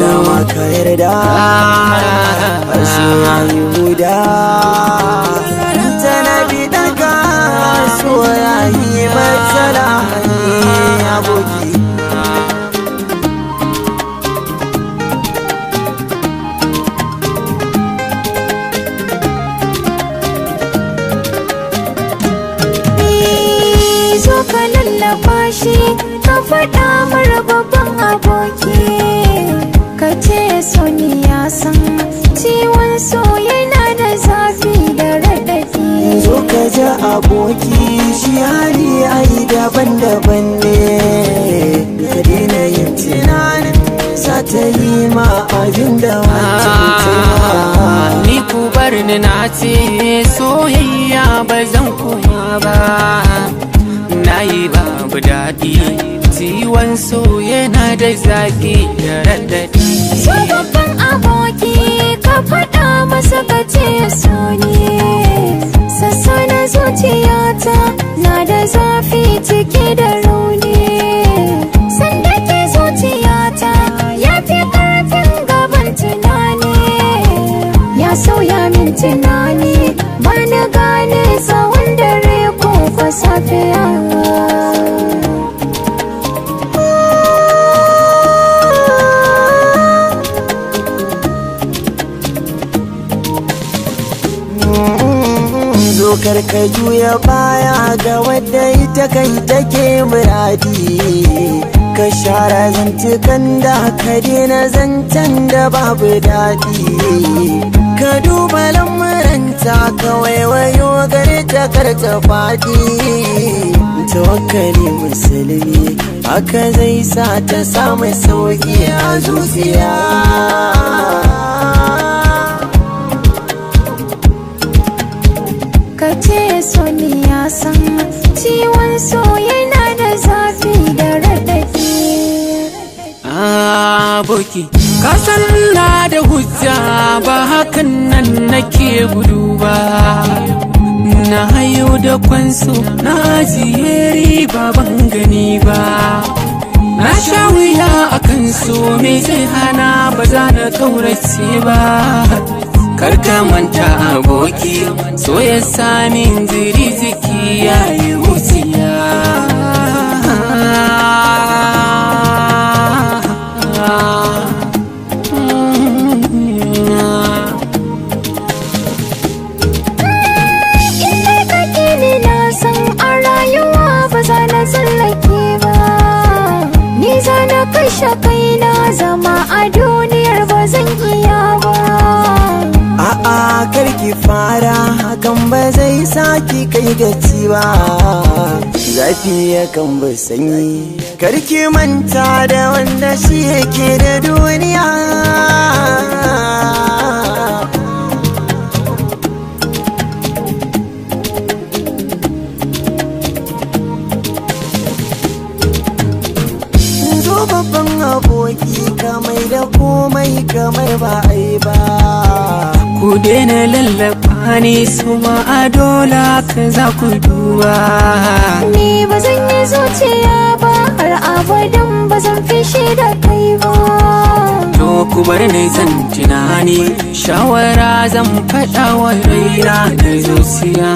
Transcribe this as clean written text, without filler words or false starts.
dama ka yarda a soyayi guda tana bi daga soyayi matsala aboki. Zo ka lallaba shi ka faɗa mara babban aboki, ka ce so ni ya san ciwon so yana da zafi da raɗaɗi. Zo ka ji aboki shi hali ai daban-daban ne, ka daina yin tunanin za ta yi ma abin da wancan. Ni ku bar ni na ce soyayya ba zan koma ba, na yi babu daɗi ciwon so yana da zafi da raɗaɗi. So babban aboki ka faɗa masa ka ce so ne, sassa na zuciyata na da zafi cike da rauni. Sanda ke zuciyata ya fi ƙarfin gaban tunani, ya sauya min tunani ba na gane tsawon dare ko kwa safiya. Zo karka juya baya ga wadda ita kai take muradi, ka share zantukan da ka daina zancen da babu daɗi, ka duba lamuranta ka waiwayo gare ta karta faɗi. Tawakkali musulmi haka zai sa ta samu sauki a zuciya. Ka ce so ni ya san ciwon so yana da zafi da raɗaɗi. Aboki ka san na da hujja ba hakan nan nake gudu ba, na hayo da kwanso na ajiye riba ban gani ba, na sha wuya akan so me zai hana ba za na kaurace ba. Karka manta aboki so ya sami jiri jiki ya yi wuciya. Inda kake ni na san a rayuwa ba za na tsallake ba, ni za na kashe kaina zama a duniyar ba zan iya ba. A'a karki fara hakan ba zai saki kai gaci ba, zafi yakan bi sanyi. Karki manta da wanda shi yake da duniya. Zo babban aboki kamai da komai kamar ba ai ba. Ku daina lallaba ni su ma a dola ka za ku duba. Ni ba zan yi zuciya ba har abadan ba zan fishi da kai ba. To ku bar ni zan tunani shawara zan faɗa wa raina da zuciya.